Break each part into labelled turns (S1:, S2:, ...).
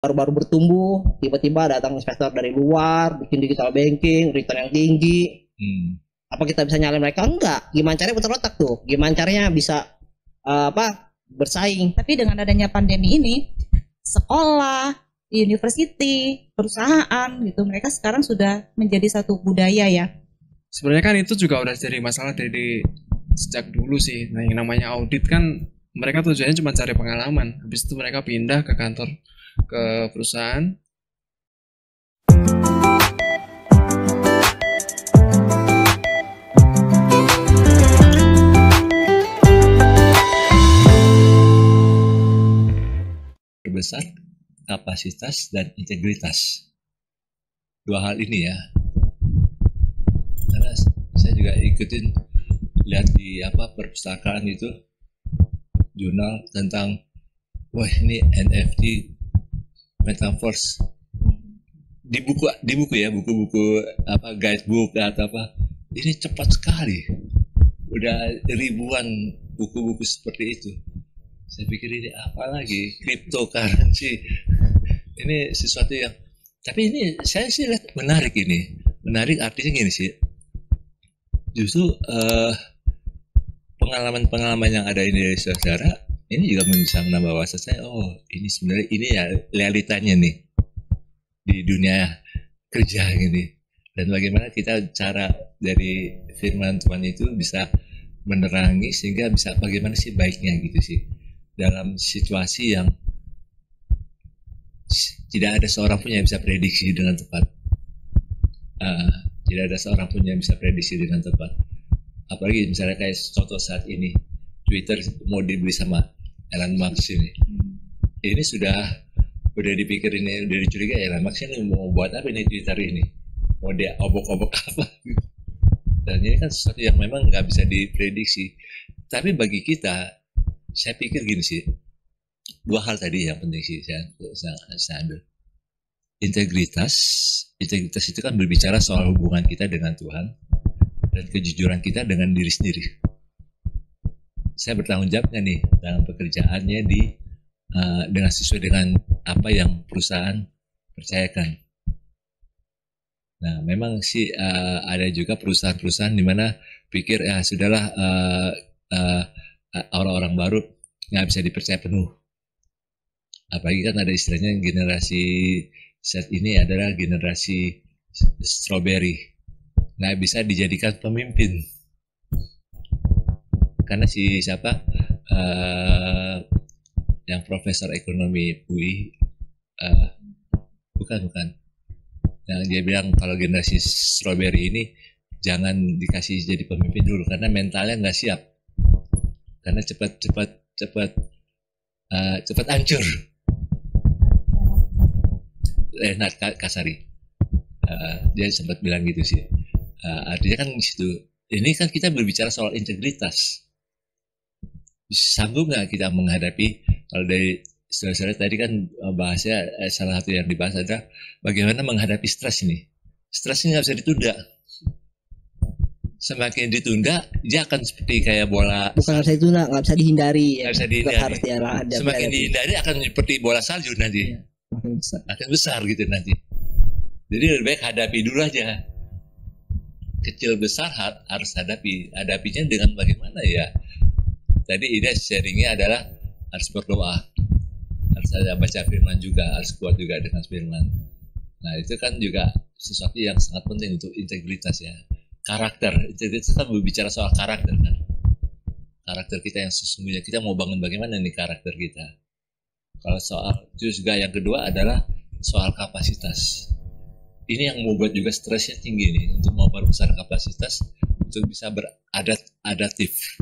S1: baru-baru bertumbuh, tiba-tiba datang investor dari luar, bikin digital banking, return yang tinggi. Apa kita bisa nyalain mereka? Enggak. Gimana caranya putar otak tuh? Gimana caranya bisa bersaing?
S2: Tapi dengan adanya pandemi ini, sekolah, university, perusahaan gitu, mereka sekarang sudah menjadi satu budaya ya.
S3: Sebenarnya kan itu juga udah jadi masalah dari sejak dulu sih. Nah, yang namanya audit kan mereka tujuannya cuma cari pengalaman. Habis itu mereka pindah ke kantor, ke perusahaan.
S4: Terbesar, kapasitas dan integritas. Dua hal ini ya. Karena saya juga ikutin lihat di perpustakaan itu jurnal tentang wah ini NFT metaverse di buku ya, buku-buku guidebook atau apa, ini cepat sekali, udah ribuan buku-buku seperti itu. Saya pikir ini apa lagi, cryptocurrency, ini sesuatu yang, tapi ini saya sih lihat menarik artinya gini sih, justru pengalaman-pengalaman yang ada ini dari saudara ini juga bisa menambah wawasan saya. Oh, ini sebenarnya ini ya realitanya nih di dunia kerja gini. Dan bagaimana kita cara dari firman Tuhan itu bisa menerangi sehingga bisa bagaimana sih baiknya gitu sih dalam situasi yang tidak ada seorang pun yang bisa prediksi dengan tepat. Tidak ada seorang pun yang bisa prediksi dengan tepat. Apalagi misalnya kayak contoh saat ini Twitter mau dibeli sama Elon Musk ini. Ini sudah dipikir, ini udah dicuriga Elon Musk ini mau buat apa ini Twitter ini? Mau dia obok-obok apa? Dan ini kan sesuatu yang memang nggak bisa diprediksi. Tapi bagi kita, saya pikir gini sih, dua hal tadi yang penting sih saya ambil. Integritas itu kan berbicara soal hubungan kita dengan Tuhan dan kejujuran kita dengan diri sendiri. Saya bertanggung jawab nih dalam pekerjaannya dengan sesuai dengan apa yang perusahaan percayakan. Nah, memang sih ada juga perusahaan-perusahaan di mana pikir ya sudahlah orang-orang baru nggak bisa dipercaya penuh. Apalagi kan ada istilahnya generasi saat ini adalah generasi strawberry, nggak bisa dijadikan pemimpin karena yang profesor ekonomi UI bukan yang dia bilang kalau generasi strawberry ini jangan dikasih jadi pemimpin dulu karena mentalnya nggak siap, karena cepat hancur. Renat Kasari dia sempat bilang gitu sih. Artinya kan di situ ini kan kita berbicara soal integritas. Sanggup nggak kita menghadapi, kalau dari saudara-saudara tadi kan bahasnya salah satu yang dibahas adalah bagaimana menghadapi stres ini. Stres ini nggak bisa ditunda. Semakin ditunda, dia akan seperti kayak bola.
S1: Bukan harus ditunda, nggak bisa dihindari.
S4: Nggak bisa dihindari.
S1: Harus
S4: semakin dihindari akan seperti bola salju nanti. Ya. Akan besar gitu nanti. Jadi lebih baik hadapi dulu aja. Kecil besar harus hadapinya dengan bagaimana ya. Tadi ide sharingnya adalah harus berdoa, harus ada baca firman juga, harus kuat juga dengan firman. Nah itu kan juga sesuatu yang sangat penting untuk integritas ya. Karakter, integritas kan berbicara soal karakter kan. Karakter kita yang sesungguhnya, kita mau bangun bagaimana nih karakter kita. Kalau soal itu juga yang kedua adalah soal kapasitas. Ini yang membuat juga stresnya tinggi nih untuk memperbesar kapasitas untuk bisa beradaptif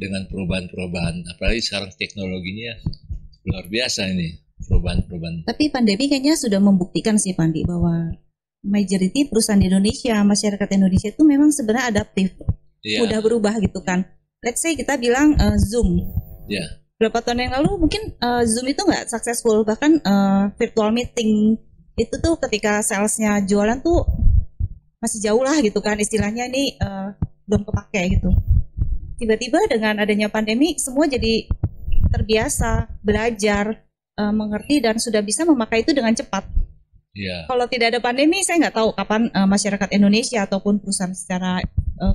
S4: dengan perubahan-perubahan. Apalagi sekarang teknologinya luar biasa ini perubahan-perubahan.
S2: Tapi pandemi kayaknya sudah membuktikan sih Pandi bahwa majority perusahaan di Indonesia, masyarakat Indonesia itu memang sebenarnya adaptif, mudah berubah gitu kan. Let's say kita bilang Zoom.
S4: Yeah.
S2: Berapa tahun yang lalu mungkin Zoom itu nggak successful, bahkan virtual meeting itu tuh ketika salesnya jualan tuh masih jauh lah gitu kan, istilahnya ini belum kepake gitu. Tiba-tiba dengan adanya pandemi semua jadi terbiasa belajar mengerti dan sudah bisa memakai itu dengan cepat.
S4: Iya.
S2: Kalau tidak ada pandemi, saya nggak tahu kapan masyarakat Indonesia ataupun perusahaan secara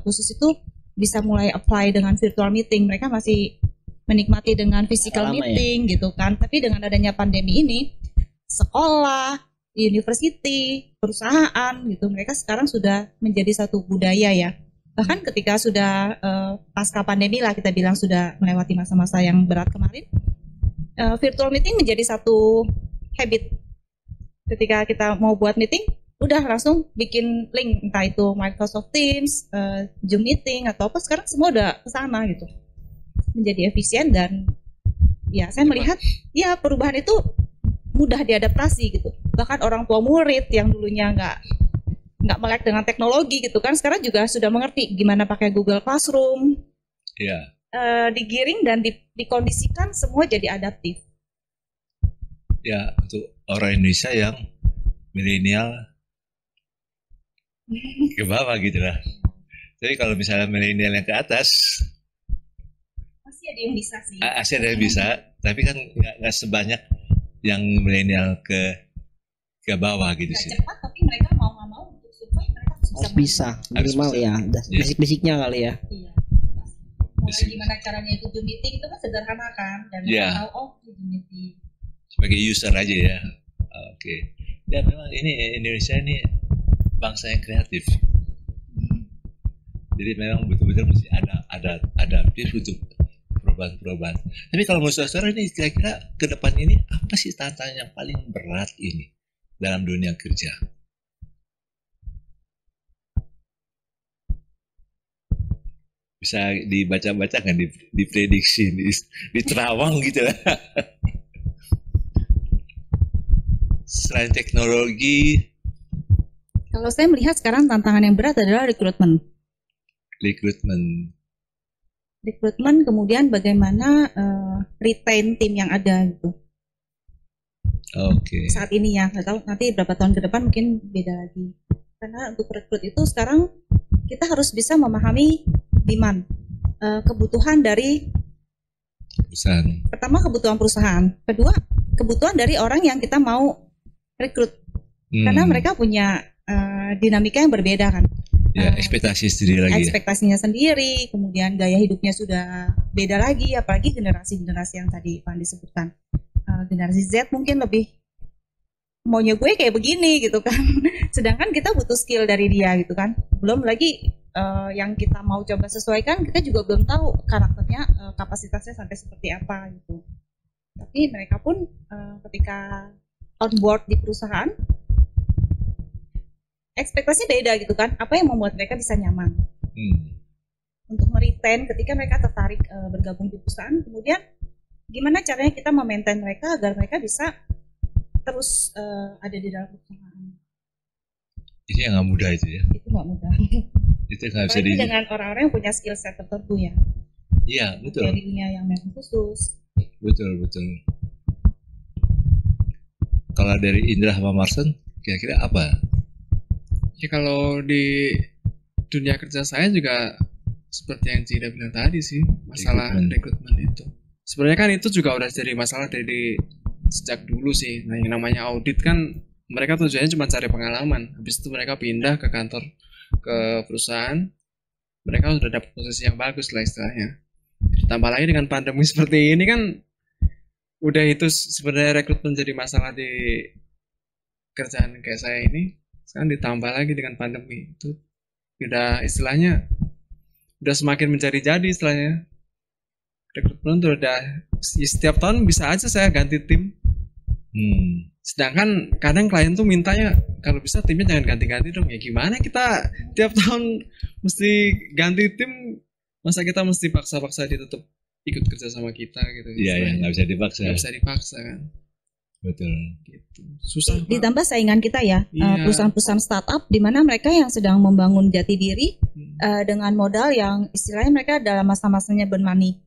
S2: khusus itu bisa mulai apply dengan virtual meeting. Mereka masih menikmati dengan physical meeting gitu kan. Tapi dengan adanya pandemi ini, sekolah, university, perusahaan gitu, mereka sekarang sudah menjadi satu budaya ya. Bahkan ketika sudah pasca pandemi lah, kita bilang sudah melewati masa-masa yang berat kemarin, virtual meeting menjadi satu habit. Ketika kita mau buat meeting, udah langsung bikin link, entah itu Microsoft Teams, Zoom meeting atau apa, sekarang semua udah ke sana gitu. Menjadi efisien dan ya saya melihat ya perubahan itu mudah diadaptasi gitu. Bahkan orang tua murid yang dulunya nggak melek dengan teknologi gitu kan, sekarang juga sudah mengerti gimana pakai Google Classroom.
S4: Iya.
S2: Digiring dan dikondisikan semua jadi adaptif.
S4: Ya, untuk orang Indonesia yang milenial ke bawah gitu lah. Tapi kalau misalnya milenial yang ke atas,
S2: masih ada yang bisa sih.
S4: masih ada yang bisa, tapi kan nggak sebanyak yang milenial ke bawah gitu sih.
S2: Cepat, tapi mereka mau nggak mau untuk survive mereka
S1: harus bisa minimal ya, basic-basicnya kali ya.
S2: Iya. Mulai gimana caranya ikut Zoom meeting itu kan sederhana kan, dan mereka tahu Zoom meeting.
S4: Sebagai user aja ya. Oke. Ya memang ini Indonesia ini bangsa yang kreatif. Jadi memang betul-betul mesti ada adaptif untuk perubahan-perubahan. Tapi kalau menurut saudara ini kira-kira ke depan ini apa sih tantangan yang paling berat ini dalam dunia kerja? Bisa dibaca-baca kan, diprediksi, diterawang gitu lah. Selain teknologi,
S2: kalau saya melihat sekarang tantangan yang berat adalah rekrutmen, kemudian bagaimana retain tim yang ada gitu.
S4: Oke.
S2: Saat ini ya, nggak tahu nanti berapa tahun ke depan mungkin beda lagi. Karena untuk rekrut itu sekarang kita harus bisa memahami demand, kebutuhan dari
S4: perusahaan.
S2: Pertama kebutuhan perusahaan, kedua kebutuhan dari orang yang kita mau rekrut. Karena mereka punya dinamika yang berbeda kan.
S4: Ya, ekspektasi sendiri lagi.
S2: Ekspektasinya sendiri, kemudian gaya hidupnya sudah beda lagi, apalagi generasi-generasi yang tadi Pak disebutkan. Generasi Z mungkin lebih maunya gue kayak begini gitu kan. Sedangkan kita butuh skill dari dia gitu kan. Belum lagi yang kita mau coba sesuaikan, kita juga belum tahu karakternya, kapasitasnya sampai seperti apa gitu. Tapi mereka pun ketika on board di perusahaan, ekspektasi beda gitu kan. Apa yang membuat mereka bisa nyaman untuk meretain ketika mereka tertarik bergabung di perusahaan. Kemudian gimana caranya kita memaintain mereka agar mereka bisa terus ada di dalam perusahaan.
S4: Itu yang nggak mudah itu ya.
S2: Itu nggak mudah.
S4: Itu nggak bisa
S2: dengan orang-orang yang punya skill set tertentu ya.
S4: Iya, betul.
S2: Dari dunia yang memang khusus.
S4: Betul. Kalau dari Indra sama Marson, kira-kira apa?
S3: Ya kalau di dunia kerja saya juga seperti yang Cida bilang tadi sih, masalah rekrutmen itu. Sebenarnya kan itu juga udah jadi masalah dari sejak dulu sih. Nah yang namanya audit kan mereka tujuannya cuma cari pengalaman. Habis itu mereka pindah ke kantor, ke perusahaan, mereka sudah dapat posisi yang bagus lah istilahnya. Ditambah lagi dengan pandemi seperti ini kan, udah itu sebenarnya rekrutmen jadi masalah di kerjaan kayak saya ini. Sekarang ditambah lagi dengan pandemi itu, udah istilahnya udah semakin mencari-jadi istilahnya. Rekrutmen tuh udah setiap tahun bisa aja saya ganti tim. Sedangkan kadang klien tuh mintanya kalau bisa timnya jangan ganti-ganti dong. Ya gimana kita tiap tahun mesti ganti tim, masa kita mesti paksa-paksa dia tetap ikut kerja sama kita gitu.
S4: Iya, nggak bisa dipaksa.
S3: Nggak bisa dipaksa kan.
S4: Betul.
S3: Gitu. Susah.
S2: Ditambah saingan kita ya, perusahaan-perusahaan startup di mana mereka yang sedang membangun jati diri dengan modal yang istilahnya mereka dalam masa-masanya burn money.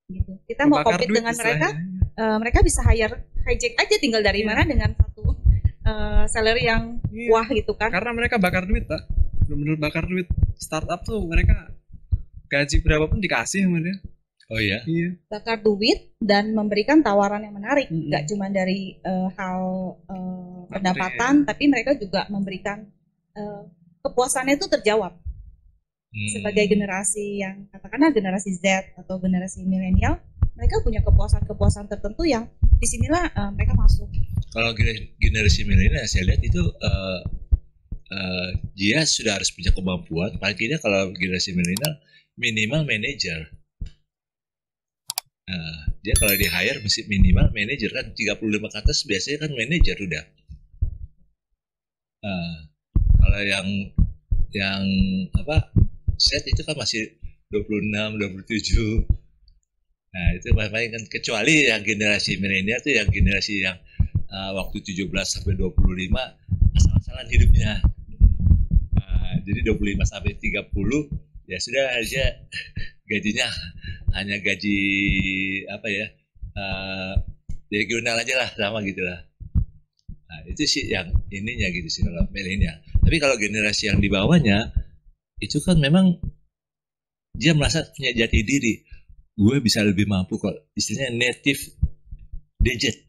S2: Gitu. Kita mau compete dengan mereka, mereka bisa hijack aja tinggal dari mana dengan satu salary yang wah gitu kan.
S3: Karena mereka bakar duit, Pak. Benar-benar bakar duit. Startup tuh mereka gaji berapapun dikasih sama dia.
S4: Oh ya.
S3: Iya.
S2: bakar duit dan memberikan tawaran yang menarik, nggak cuma dari hal pendapatan, tapi mereka juga memberikan kepuasannya itu terjawab. Sebagai generasi yang katakanlah generasi Z atau generasi milenial, mereka punya kepuasan tertentu yang disinilah mereka masuk.
S4: Kalau generasi milenial saya lihat itu dia sudah harus punya kemampuan, paling tidak kalau generasi milenial minimal manajer. Dia kalau di hire mesti minimal manajer kan 35 ke atas biasanya kan manajer udah. Kalau yang apa set itu kan masih 26, 27. Nah itu paling kan kecuali yang generasi milenial itu yang generasi yang waktu 17 sampai 25 asal-asalan hidupnya. Jadi 25 sampai 30 ya sudah aja gajinya hanya gaji apa ya regional aja lah sama gitulah. Nah itu sih yang ininya gitu sih kalau milenial. Tapi kalau generasi yang di bawahnya itu kan memang dia merasa punya jati diri. Gue bisa lebih mampu kok, istilahnya native digit.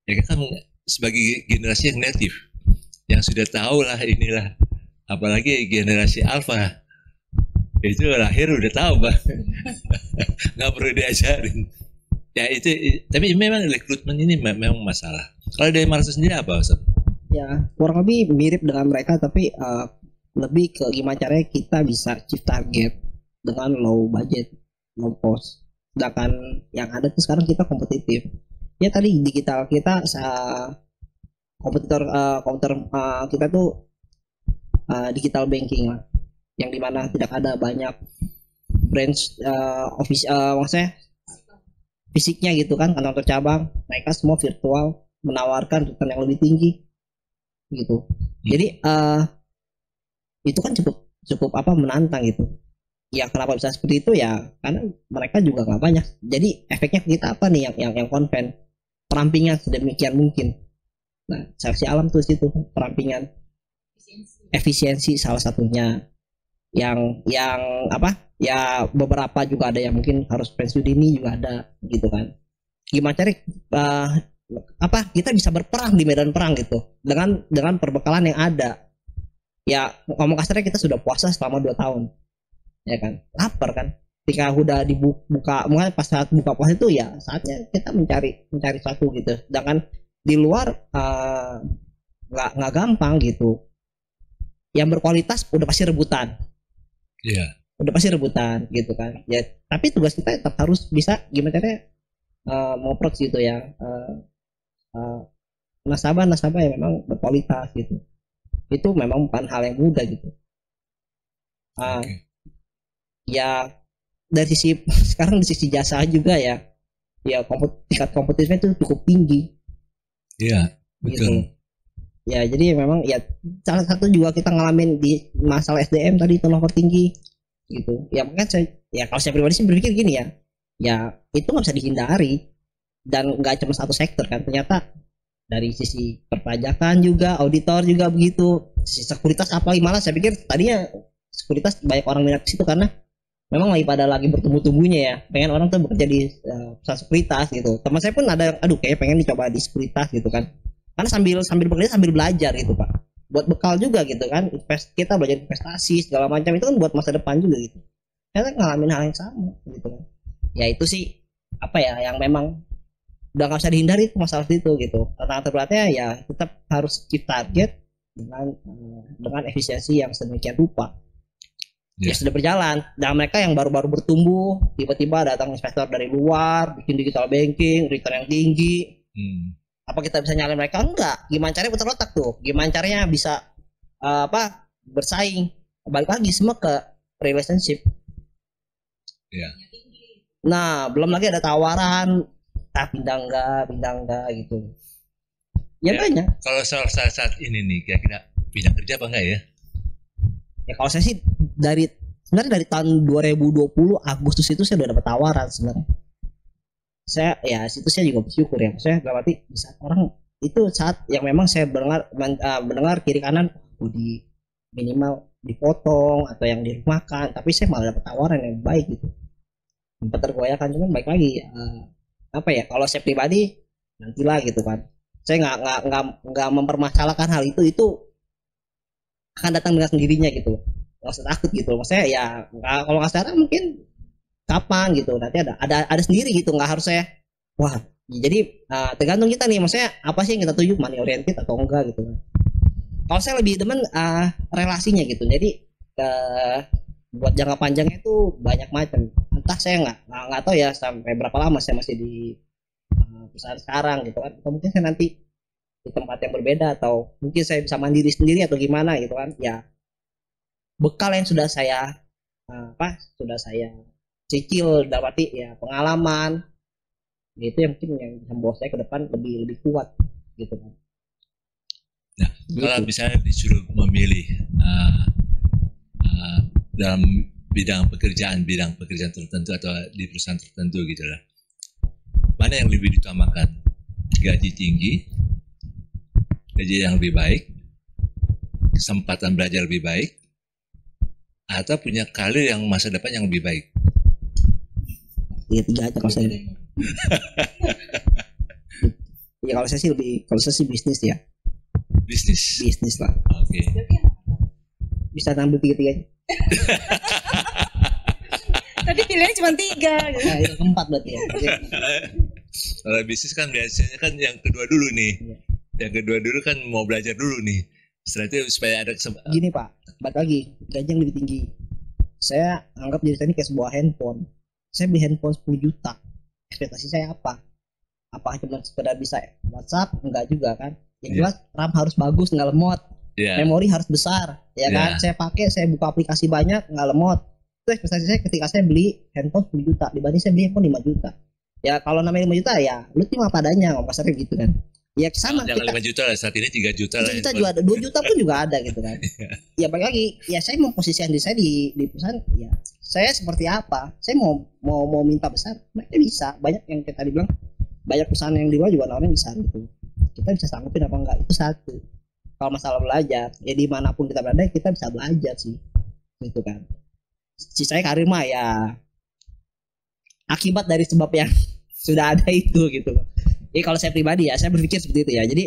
S4: Ya kan sebagai generasi yang native, yang sudah tahu lah inilah, apalagi generasi alpha itu lahir udah tahu Bang. Nggak perlu diajarin. Ya itu, tapi memang rekrutmen ini memang masalah. Kalau dari Marcus sendiri apa Ustaz?
S1: Ya kurang lebih mirip dengan mereka, tapi lebih ke gimana caranya kita bisa achieve target dengan low budget, low cost. Sedangkan yang ada tuh sekarang kita kompetitif. Ya tadi digital kita kompetitor kita tuh digital banking lah, yang dimana tidak ada banyak branch office maksudnya fisiknya gitu kan, kantor cabang. Mereka semua virtual, menawarkan return yang lebih tinggi gitu. Jadi itu kan cukup menantang gitu. Ya kenapa bisa seperti itu ya karena mereka juga nggak banyak. Jadi efeknya kita apa nih yang konven perampingan sedemikian mungkin. Nah seleksi alam tuh situ perampingan efisiensi salah satunya. Yang apa ya beberapa juga ada yang mungkin harus pensiun dini juga ada gitu kan. Gimana cari kita bisa berperang di medan perang gitu dengan perbekalan yang ada. Ya ngomong kasarnya kita sudah puasa selama 2 tahun ya kan, lapar kan, ketika udah dibuka mungkin pas saat buka puasa itu ya saatnya kita mencari sesuatu gitu. Sedangkan di luar nggak gampang gitu, yang berkualitas udah pasti rebutan.
S4: Iya.
S1: Udah pasti rebutan gitu kan ya, tapi tugas kita tetap harus bisa gimana caranya ngoprot gitu ya, nasabah yang memang berkualitas gitu. Itu memang bukan hal yang mudah gitu. Ya dari sisi sekarang di sisi jasa juga ya tingkat kompetitifnya itu cukup tinggi.
S4: Iya betul.
S1: Gitu. Ya jadi memang ya salah satu juga kita ngalamin di masalah SDM tadi, turnover tinggi gitu. Ya mungkin kalau saya pribadi sih berpikir gini ya itu nggak bisa dihindari, dan nggak cuma satu sektor kan, ternyata dari sisi perpajakan juga, auditor juga begitu, sisi sekuritas apalagi. Malah saya pikir tadinya sekuritas banyak orang minat ke situ karena memang lagi bertumbuh-tumbuhnya ya, pengen orang tuh bekerja di perusahaan sekuritas gitu. Teman saya pun ada, kayak pengen dicoba di sekuritas gitu kan, karena sambil bekerja sambil belajar gitu Pak, buat bekal juga gitu kan, kita belajar investasi segala macam itu kan buat masa depan juga gitu. Kita ngalamin hal yang sama gitu kan. Ya itu sih yang memang udah nggak bisa dihindari itu masalah itu gitu. Tantangan terberatnya ya tetap harus keep target dengan efisiensi yang sedemikian rupa. Ya sudah berjalan. Dan mereka yang baru-baru bertumbuh, tiba-tiba datang investor dari luar, bikin digital banking, return yang tinggi. Apa kita bisa nyalain mereka? Enggak. Gimana caranya putar otak tuh? Gimana caranya bisa bersaing? Balik lagi semua ke relationship.
S4: Yeah.
S1: Nah, belum lagi ada tawaran, pindah enggak gitu. Ya banyak.
S4: Kalau saat ini nih, kira-kira pindah kerja apa enggak ya?
S1: Ya kalau saya sih sebenarnya dari tahun 2020 Agustus itu saya udah dapat tawaran sebenarnya. Saya ya situ saya juga bersyukur ya. Saya berarti bisa orang itu saat yang memang saya mendengar kiri kanan di minimal dipotong atau yang dirumahkan, tapi saya malah dapat tawaran yang baik gitu, sempat tergoyahkan. Cuman baik lagi apa ya, kalau saya pribadi nantilah gitu kan, saya nggak mempermasalahkan hal itu akan datang dengan sendirinya gitu, nggak usah takut gitu. Maksudnya ya kalau nggak sekarang mungkin kapan gitu, nanti ada sendiri gitu, nggak harus saya wah. Jadi tergantung kita nih, maksudnya apa sih yang kita tuju, money oriented atau enggak gitu kan. Kalau saya lebih demen relasinya gitu, jadi buat jangka panjangnya itu banyak macam. Entah saya nggak tahu ya sampai berapa lama saya masih di perusahaan sekarang gitu kan, atau mungkin saya nanti di tempat yang berbeda, atau mungkin saya bisa mandiri sendiri atau gimana gitu kan. Ya bekal yang sudah saya sudah saya cicil, dalam arti ya pengalaman itu yang mungkin yang bisa membawa saya ke depan lebih kuat gitu kan.
S4: Nah, kalau misalnya disuruh memilih dalam bidang pekerjaan tertentu atau di perusahaan tertentu gitu lah, mana yang lebih diutamakan? Gaji tinggi, gaji yang lebih baik, kesempatan belajar lebih baik, atau punya karir yang masa depan yang lebih baik?
S1: Tiga aja kalau saya. Ya kalau saya sih bisnis ya. Bisnis lah.
S4: Oke.
S1: Bisa ngambil tiga-tiganya.
S2: Tadi pilihannya cuma 3.
S1: Nah, itu keempat berarti ya.
S4: Kalau bisnis kan biasanya kan yang kedua dulu nih. Iya. Yang kedua dulu kan mau belajar dulu nih. Setelah itu supaya ada kesempatan.
S1: Gini Pak, balik lagi, gaji yang lebih tinggi. Saya anggap diri saya ini kayak sebuah handphone. Saya beli handphone 10 juta. Ekspektasi saya apa? Apakah cuma sekedar bisa WhatsApp? Enggak juga kan. Yang jelas RAM harus bagus, nggak lemot. Memori harus besar, ya kan. Saya buka aplikasi banyak, nggak lemot. Itu ekspektasi saya ketika saya beli handphone 10 juta dibanding saya beli handphone 5 juta. Ya kalau namanya 5 juta ya lu terima padanya, ngomong kasarnya gitu kan. Ya sama
S4: jangan 5 juta lah, saat ini 3 juta lah.
S1: 3 juta juga ada, 2 juta pun juga ada gitu kan. Ya balik lagi, ya saya memposisikan diri saya di perusahaan, ya saya seperti apa. Saya mau minta besar, mereka bisa. Banyak yang kita bilang, banyak perusahaan yang di luar juga nawarin besar gitu. Kita bisa sanggupin apa enggak, itu satu. Kalau masalah belajar, ya dimanapun kita berada kita bisa belajar sih, gitu kan. Sisanya karir mah ya akibat dari sebab yang sudah ada itu gitu. Jadi kalau saya pribadi ya, saya berpikir seperti itu ya. Jadi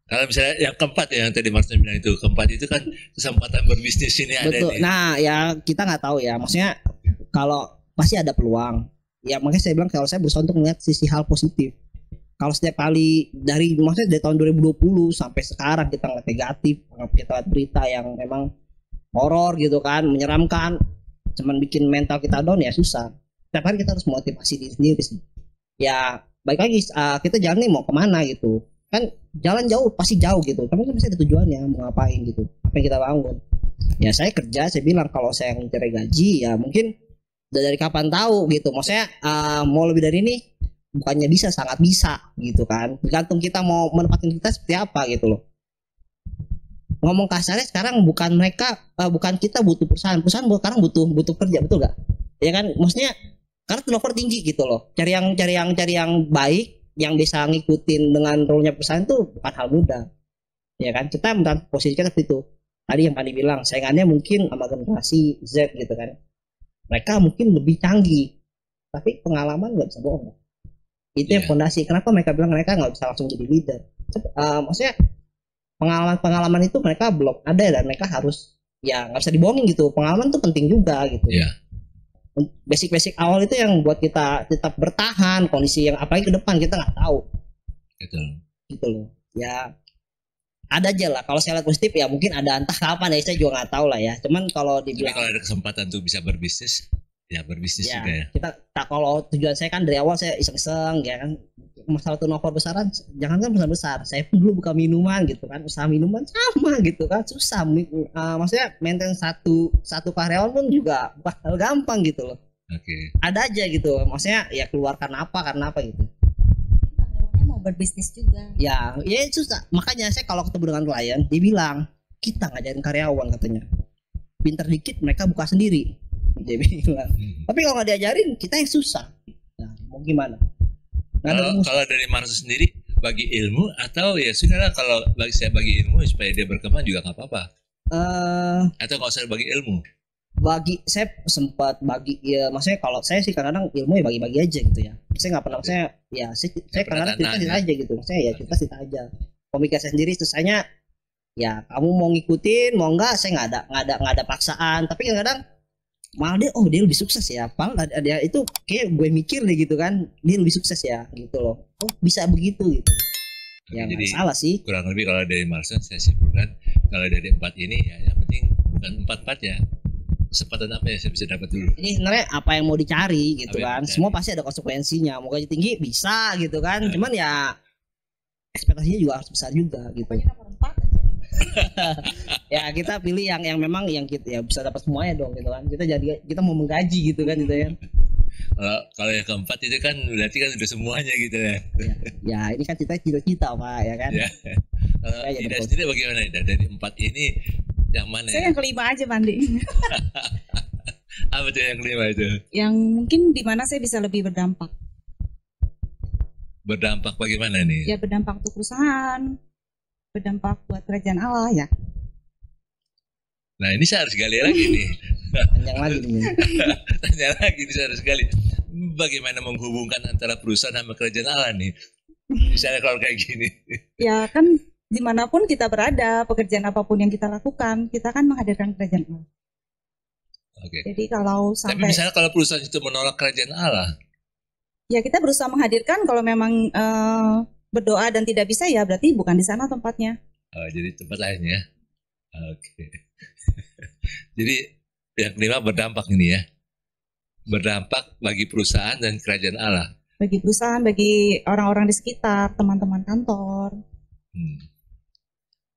S4: kalau misalnya yang keempat ya, yang tadi Martin bilang itu, keempat itu kan kesempatan berbisnis ini ada nih.
S1: Nah ya kita nggak tahu ya, maksudnya kalau pasti ada peluang. Ya makanya saya bilang kalau saya berusaha untuk melihat sisi hal positif. Kalau setiap kali dari tahun 2020 sampai sekarang kita ngeliat negatif, kita lihat berita yang memang horor gitu kan, menyeramkan, cuman bikin mental kita down, ya susah. Setiap hari kita harus motivasi diri sendiri sih. Ya baik lagi kita jalan nih mau kemana gitu. Kan jalan jauh pasti jauh gitu, tapi kan pasti ada tujuannya mau ngapain gitu, apa yang kita bangun. Ya saya kerja, saya bilang kalau saya mencari gaji ya mungkin dari kapan tahu gitu. Maksudnya mau lebih dari ini bukannya bisa, sangat bisa gitu kan, tergantung kita mau menempatkan kita seperti apa gitu loh. Ngomong kasarnya sekarang bukan kita butuh perusahaan sekarang butuh kerja, betul gak ya kan. Maksudnya karena turnover tinggi gitu loh, cari yang baik yang bisa ngikutin dengan role-nya perusahaan itu bukan hal mudah ya kan. Kita posisikan seperti itu tadi yang Pani bilang, saingannya mungkin sama generasi Z gitu kan, mereka mungkin lebih canggih tapi pengalaman nggak bisa bohong. Itu yang fondasi kenapa mereka bilang mereka nggak bisa langsung jadi leader. Maksudnya pengalaman itu mereka belum ada dan mereka harus, ya nggak bisa dibohongin gitu, pengalaman itu penting juga gitu. Basic awal itu yang buat kita tetap bertahan kondisi yang apalagi ke depan kita nggak tahu gitu loh. Ya ada aja lah kalau saya lihat positif, ya mungkin ada, entah kapan ya saya juga nggak tahu lah ya. Cuman kalau dibilang
S4: kalau ada kesempatan tuh bisa berbisnis ya berbisnis juga ya.
S1: Kita kalau tujuan saya kan dari awal saya iseng-iseng ya kan, masalah turnover besaran, jangan kan besar. Saya pun dulu buka minuman gitu kan, usaha minuman sama gitu kan, susah. Maksudnya maintain satu karyawan pun juga bukan hal gampang gitu loh. Ada aja gitu, maksudnya ya keluarkan karena apa gitu.
S2: Karyawannya mau berbisnis juga.
S1: Ya susah. Makanya saya kalau ketemu dengan klien, dia bilang kita ngajarin karyawan katanya, pinter dikit mereka buka sendiri. Dia bilang. Tapi kalau nggak diajarin kita yang susah. Nah, mau gimana?
S4: Kalau dari Marsus sendiri bagi ilmu atau ya sudahlah, kalau saya bagi ilmu supaya dia berkembang juga nggak apa-apa. Atau nggak usah bagi ilmu?
S1: Bagi saya sempat bagi ya, maksudnya kalau saya sih kadang-kadang ilmu ya bagi-bagi aja gitu ya. Saya nggak pernah, saya ya saya kadang-kadang cerita aja gitu. Saya ya cerita aja. Komika saya sendiri selesainya ya kamu mau ngikutin mau enggak, saya nggak ada paksaan. Tapi kadang-kadang malah dia lebih sukses ya. Padahal dia itu kayak gue mikir deh gitu kan, dia lebih sukses ya gitu loh. Oh bisa begitu gitu. Ya nggak salah sih.
S4: Kurang lebih kalau dari Marson saya simpulkan kalau dari 4 ini ya yang penting bukan 4 ya. Kesempatan apa yang saya bisa dapat dulu?
S1: Ini sebenarnya apa yang mau dicari gitu kan? Semua pasti ada konsekuensinya. Mau gaji tinggi bisa gitu kan? Cuman ya ekspektasinya juga harus besar juga gitu. Ya kita pilih yang memang yang kita ya bisa dapat semuanya dong gitu kan. Kita mau menggaji gitu kan gitu ya.
S4: Kalau yang keempat itu kan berarti kan udah semuanya gitu ya.
S1: Ya ini kan cita-cita Pak ya kan. Ya.
S4: Tidak sendiri bagaimana dari 4 ini? Yang mana?
S2: Saya yang kelima aja Pandi.
S4: Apa tuh yang kelima itu?
S2: Yang mungkin di mana saya bisa lebih berdampak.
S4: Berdampak bagaimana nih?
S2: Ya berdampak untuk perusahaan, berdampak buat kerajaan Allah ya.
S4: Nah ini saya harus gali lagi nih.
S1: Panjang lagi nih.
S4: Tanya lagi nih, saya harus gali. Bagaimana menghubungkan antara perusahaan sama kerajaan Allah nih? Misalnya kalau kayak gini.
S2: Ya kan dimanapun kita berada, pekerjaan apapun yang kita lakukan, kita kan menghadirkan kerajaan Allah.
S4: Oke.
S2: Jadi kalau sampai.
S4: Tapi misalnya kalau perusahaan itu menolak kerajaan Allah,
S2: ya kita berusaha menghadirkan. Kalau memang berdoa dan tidak bisa, ya berarti bukan di sana tempatnya.
S4: Jadi tempat lain ya. Oke. Jadi yang kelima berdampak ini ya, berdampak bagi perusahaan dan kerajaan Allah.
S2: Bagi perusahaan, bagi orang-orang di sekitar, teman-teman kantor.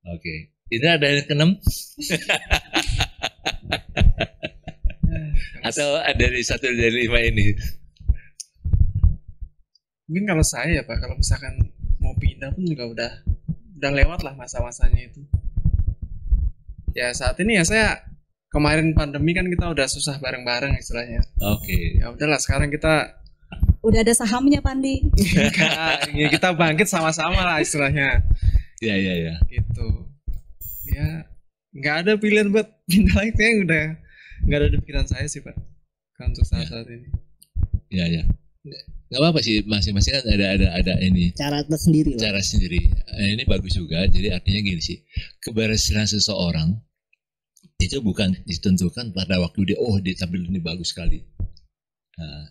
S4: Oke. Ini ada yang keenam? Atau ada dari 1 dari 5 ini?
S3: Mungkin kalau saya ya Pak, kalau misalkan mau pindah pun juga udah lewat lah masa-masanya itu. Ya saat ini ya saya kemarin pandemi kan kita udah susah bareng-bareng istilahnya.
S4: Oke.
S3: Ya udahlah sekarang kita
S2: udah ada sahamnya Pandi.
S3: Ya, kita bangkit sama-sama lah istilahnya.
S4: Ya.
S3: Gitu. Ya nggak ada pilihan buat pindah lagi, yang udah nggak ada di pikiran saya sih Pak. Kan untuk saat ini.
S4: Ya. Nggak apa-apa sih, masing-masing kan ada ini.
S1: Cara tersendiri.
S4: Cara sendiri. Ini bagus juga. Jadi artinya gini sih, keberhasilan seseorang itu bukan ditentukan pada waktu dia tampil ini bagus sekali. Nah,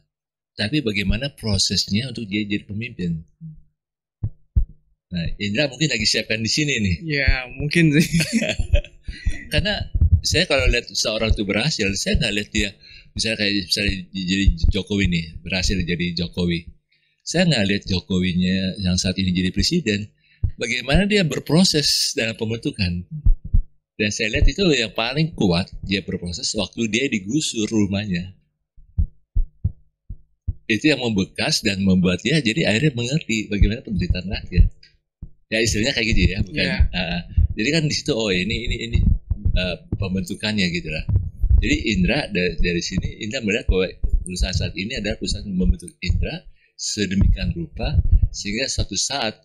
S4: tapi bagaimana prosesnya untuk dia jadi pemimpin. Nah, Indra mungkin lagi siapkan di sini nih.
S3: Ya, mungkin sih.
S4: Karena saya kalau lihat seorang itu berhasil, saya nggak lihat dia misalnya jadi Jokowi nih, berhasil jadi Jokowi. Saya nggak lihat Jokowinya yang saat ini jadi presiden, bagaimana dia berproses dalam pembentukan. Dan saya lihat itu yang paling kuat dia berproses waktu dia digusur rumahnya. Itu yang membekas dan membuat dia jadi akhirnya mengerti bagaimana penderitaan rakyat. Ya istilahnya kayak gitu ya, bukan? Yeah. Jadi kan di situ ini pembentukannya gitu lah. Jadi Indra dari sini Indra melihat bahwa perusahaan saat ini adalah perusahaan membentuk Indra sedemikian rupa sehingga suatu saat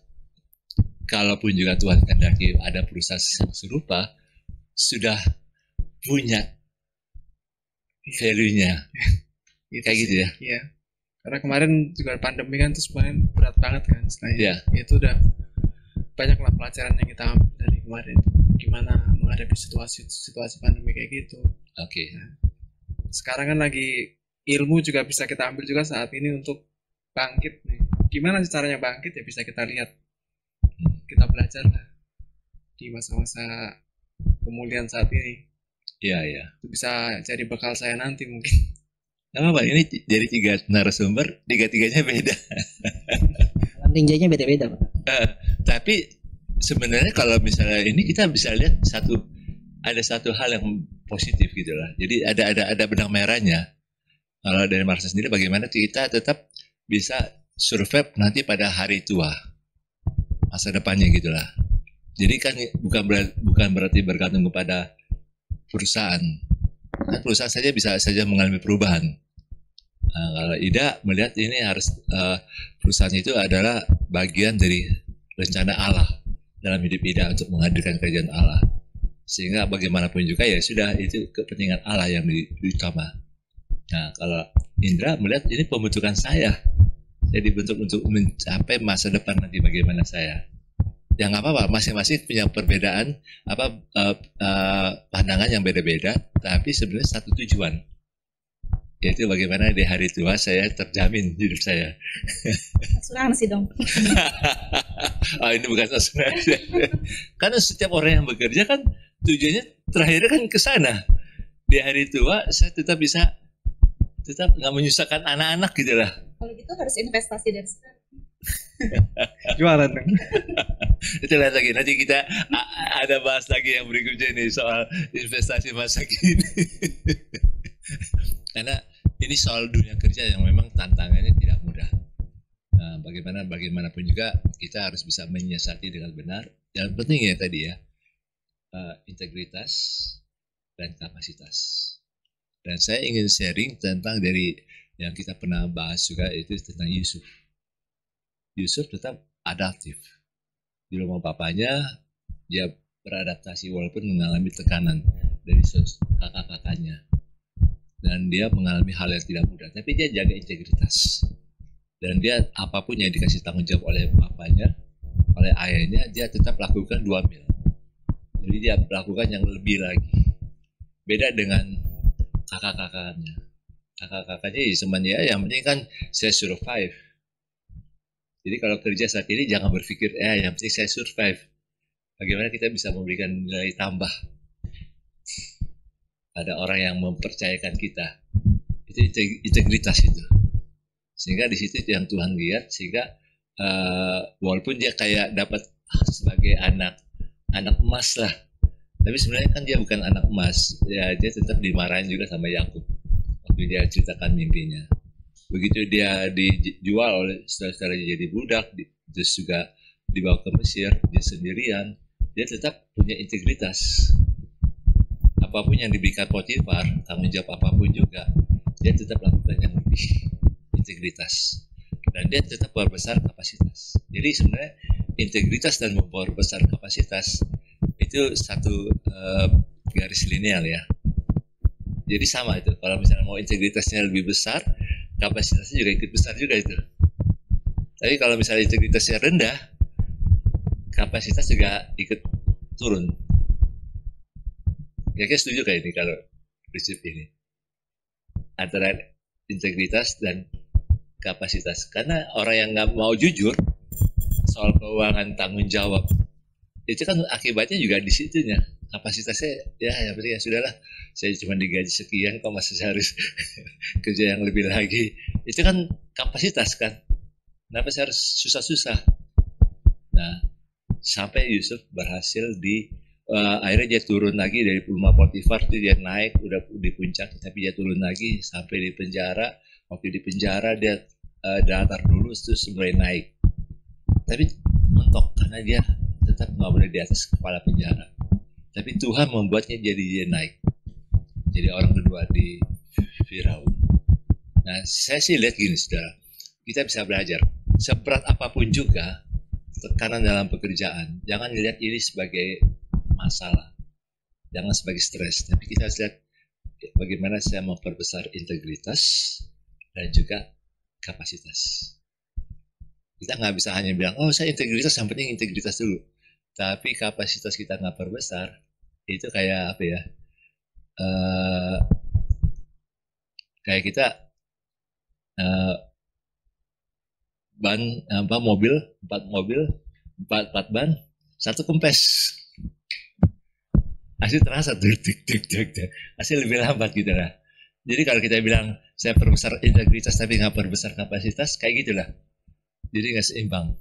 S4: kalaupun juga Tuhan kehendaki ada perusahaan yang serupa sudah punya value-nya. Kayak gitu ya.
S3: Iya. Karena kemarin juga pandemi kan, terus kemarin berat banget kan istilahnya.
S4: Yeah.
S3: Itu udah banyaklah pelajaran yang kita ambil dari kemarin, gimana menghadapi situasi pandemi kayak gitu.
S4: Oke.
S3: Nah, sekarang kan lagi ilmu juga bisa kita ambil juga saat ini untuk bangkit nih. Gimana sih caranya bangkit ya bisa kita lihat. Kita belajar lah di masa-masa pemulihan saat ini.
S4: Iya.
S3: Itu bisa jadi bekal saya nanti mungkin.
S4: Nama Pak, ini dari 3 narasumber, 3-3-nya beda.
S1: Tinjanya beda-beda Pak.
S4: Tapi sebenarnya kalau misalnya ini kita bisa lihat ada satu hal yang positif gitu lah. Jadi ada benang merahnya. Kalau dari Marcel sendiri bagaimana kita tetap bisa survive nanti pada hari tua, masa depannya gitulah. Jadi kan bukan berarti bergantung kepada perusahaan. Kan perusahaan saja bisa saja mengalami perubahan. Nah, kalau Ida melihat ini harus perusahaan itu adalah bagian dari rencana Allah dalam hidup Ida untuk menghadirkan kerajaan Allah. Sehingga bagaimanapun juga ya sudah, itu kepentingan Allah yang utama. Nah, kalau Indra melihat ini pembentukan saya dibentuk untuk mencapai masa depan nanti bagaimana saya. Ya nggak apa-apa, masing-masing punya perbedaan pandangan yang beda-beda, tapi sebenarnya satu tujuan, yaitu bagaimana di hari tua saya terjamin hidup saya.
S2: Asuransi dong.
S4: Oh, ini bukan asuransi. Karena setiap orang yang bekerja kan tujuannya terakhirnya kan ke sana. Di hari tua saya tetap bisa, tetap nggak menyusahkan anak-anak gitu lah.
S2: Kalau gitu harus investasi dari sekarang.
S3: Jualan dong.
S4: Itu lihat lagi, nanti kita ada bahas lagi yang berikutnya nih soal investasi masa kini. Karena ini soal dunia kerja yang memang tantangannya tidak mudah. Nah, bagaimanapun juga kita harus bisa menyiasati dengan benar. Yang penting ya tadi ya, integritas dan kapasitas. Dan saya ingin sharing tentang dari yang kita pernah bahas juga, itu tentang Yusuf. Yusuf tetap adaptif. Di rumah bapaknya dia beradaptasi walaupun mengalami tekanan dari kakak-kakaknya. Dan dia mengalami hal yang tidak mudah, tapi dia jaga integritas. Dan dia apapun yang dikasih tanggung jawab oleh bapaknya, oleh ayahnya, dia tetap lakukan 2 mil. Jadi dia melakukan yang lebih lagi. Beda dengan kakak-kakaknya. Kakak-kakaknya semuanya yang penting kan saya survive. Jadi kalau kerja saat ini jangan berpikir yang penting saya survive. Bagaimana kita bisa memberikan nilai tambah pada orang yang mempercayakan kita. Itu integritas itu. Sehingga di situ yang Tuhan lihat, sehingga walaupun dia kayak dapat sebagai anak emas lah, tapi sebenarnya kan dia bukan anak emas. Ya, dia tetap dimarahin juga sama Yakub waktu dia ceritakan mimpinya. Begitu dia dijual oleh saudara-saudaranya jadi budak, terus juga dibawa ke Mesir, dia sendirian, dia tetap punya integritas. Apapun yang diberikan Potifar, tanggung jawab apapun juga, dia tetap lakukan yang lebih, integritas. Dan dia tetap memperbesar kapasitas. Jadi sebenarnya integritas dan memperbesar kapasitas itu satu garis linear ya. Jadi sama itu. Kalau misalnya mau integritasnya lebih besar, kapasitasnya juga ikut besar juga itu. Tapi kalau misalnya integritasnya rendah, kapasitas juga ikut turun. Kayaknya setuju kayak ini kalau prinsip ini antara integritas dan kapasitas. Karena orang yang nggak mau jujur soal keuangan tanggung jawab, itu kan akibatnya juga di situnya. Kapasitasnya ya penting ya sudahlah, saya cuma digaji sekian kok masih harus kerja yang lebih lagi. Itu kan kapasitas kan. Kenapa saya harus susah-susah? Nah, sampai Yusuf berhasil akhirnya dia turun lagi dari rumah Potifar, itu dia naik udah di puncak, tapi dia turun lagi sampai di penjara. Waktu di penjara dia datar dulu terus mulai naik, tapi mentok karena dia tetap nggak boleh di atas kepala penjara. Tapi Tuhan membuatnya jadi dia naik, jadi orang kedua di Firaun. Nah, saya sih lihat gini, saudara, kita bisa belajar seberat apapun juga tekanan dalam pekerjaan, jangan lihat ini sebagai masalah, jangan sebagai stres, tapi kita harus lihat bagaimana saya memperbesar integritas dan juga kapasitas. Kita nggak bisa hanya bilang, oh saya integritas, yang penting integritas dulu, tapi kapasitas kita nggak perbesar, itu kayak apa ya? Kayak kita mobil, 4 ban, 1 kempes. Asli terasa asli lebih lambat gitu lah. Jadi kalau kita bilang saya perbesar integritas tapi nggak perbesar kapasitas, kayak gitulah. Jadi nggak seimbang.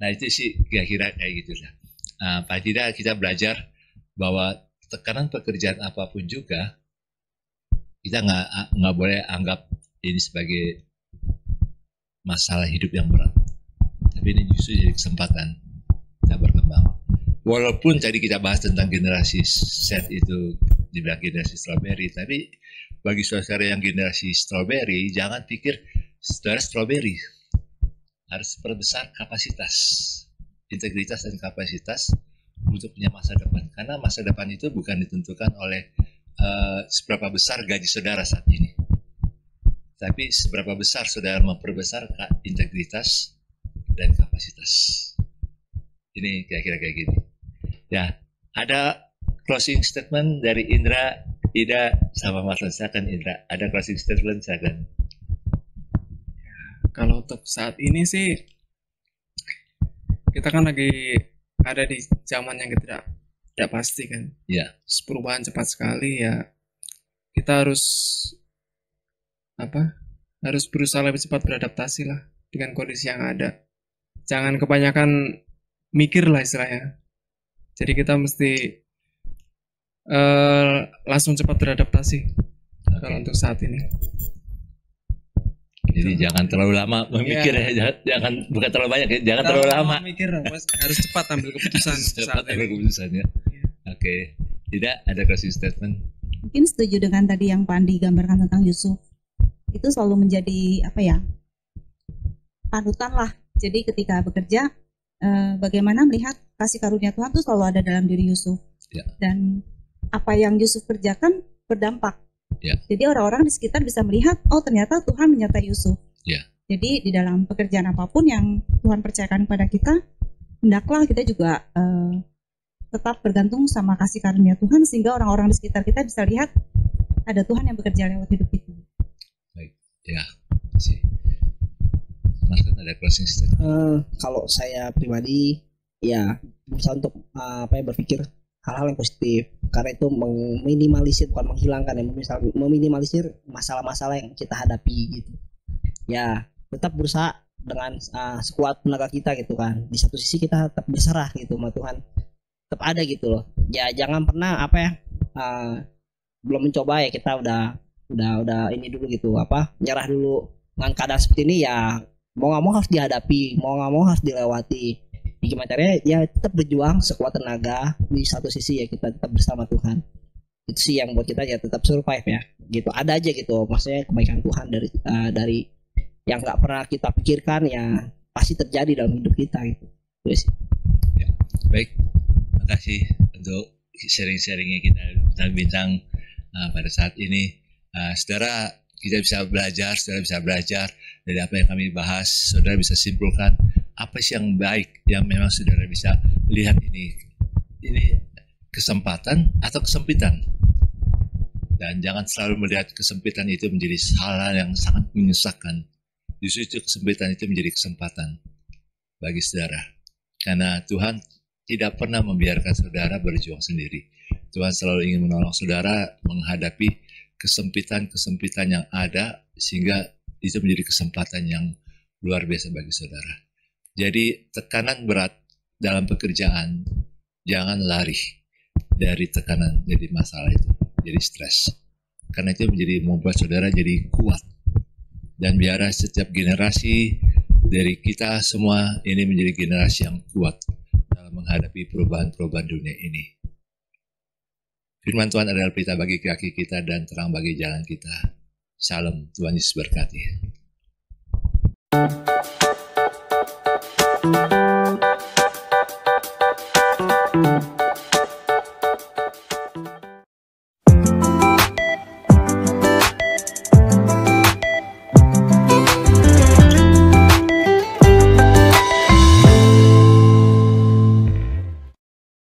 S4: Nah itu sih kira-kira kayak gitulah. Nah, paling tidak kita belajar bahwa tekanan pekerjaan apapun juga kita nggak boleh anggap ini sebagai masalah hidup yang berat. Tapi ini justru jadi kesempatan kita berkembang. Walaupun tadi kita bahas tentang generasi Z itu dibilang generasi strawberry, tapi bagi saudara yang generasi strawberry, jangan pikir saudara strawberry. Harus perbesar kapasitas, integritas dan kapasitas untuk punya masa depan. Karena masa depan itu bukan ditentukan oleh seberapa besar gaji saudara saat ini, tapi seberapa besar saudara memperbesar integritas dan kapasitas. Ini kira-kira kayak gini. Ya, ada closing statement dari Indra, Ida, sama Marlon. Silakan Indra, ada closing statement, silakan.
S3: Kalau untuk saat ini sih, kita kan lagi ada di zaman yang tidak pasti kan.
S4: Ya.
S3: Perubahan cepat sekali ya. Kita harus harus berusaha lebih cepat beradaptasi lah dengan kondisi yang ada. Jangan kebanyakan mikir lah istilahnya. Jadi kita mesti langsung cepat beradaptasi kalau untuk saat ini.
S4: Jadi jangan terlalu lama memikir ya, jangan bukan terlalu banyak ya, jangan terlalu lama.
S3: Mikir, harus cepat ambil keputusan.
S4: Cepat ambil keputusannya. Oke. Tidak ada closing statement.
S2: Mungkin setuju dengan tadi yang Pak Andi gambarkan tentang Yusuf. Itu selalu menjadi panutan lah. Jadi ketika bekerja, bagaimana melihat kasih karunia Tuhan itu selalu ada dalam diri Yusuf.
S4: Ya.
S2: Dan apa yang Yusuf kerjakan berdampak.
S4: Ya.
S2: Jadi orang-orang di sekitar bisa melihat, oh ternyata Tuhan menyertai Yusuf.
S4: Ya.
S2: Jadi di dalam pekerjaan apapun yang Tuhan percayakan kepada kita, hendaklah kita juga tetap bergantung sama kasih karunia Tuhan, sehingga orang-orang di sekitar kita bisa lihat ada Tuhan yang bekerja lewat hidup kita.
S4: Baik, ya, kasih. Mas kan ada closing statement.
S1: Kalau saya pribadi, ya berusaha untuk berpikir hal-hal yang positif, karena itu meminimalisir, bukan menghilangkan, ya, meminimalisir masalah-masalah yang kita hadapi gitu. Ya tetap berusaha dengan sekuat tenaga kita gitu kan. Di satu sisi kita tetap berserah gitu sama Tuhan, tetap ada gitu loh. Ya jangan pernah belum mencoba ya kita udah ini dulu gitu, nyerah dulu. Dengan keadaan seperti ini ya mau nggak mau harus dihadapi, mau nggak mau harus dilewati. Gimana caranya ya tetap berjuang sekuat tenaga. Di satu sisi ya kita tetap bersama Tuhan. Itu sih yang buat kita ya tetap survive ya gitu. Ada aja gitu, maksudnya kebaikan Tuhan dari yang nggak pernah kita pikirkan ya pasti terjadi dalam hidup kita gitu. Terus
S4: ya, baik, makasih untuk sharing-sharingnya kita bintang pada saat ini. Saudara bisa belajar dari apa yang kami bahas. Saudara bisa simpulkan apa sih yang baik yang memang saudara bisa lihat ini kesempatan atau kesempitan. Dan jangan selalu melihat kesempitan itu menjadi hal yang sangat menyusahkan. Justru itu kesempitan itu menjadi kesempatan bagi saudara. Karena Tuhan tidak pernah membiarkan saudara berjuang sendiri. Tuhan selalu ingin menolong saudara menghadapi kesempitan-kesempitan yang ada, sehingga itu menjadi kesempatan yang luar biasa bagi saudara. Jadi tekanan berat dalam pekerjaan, jangan lari dari tekanan, jadi masalah itu, jadi stres. Karena itu membuat saudara jadi kuat. Dan biarlah setiap generasi dari kita semua ini menjadi generasi yang kuat dalam menghadapi perubahan-perubahan dunia ini. Firman Tuhan adalah pelita bagi kaki kita dan terang bagi jalan kita. Salam, Tuhan Yesus berkati.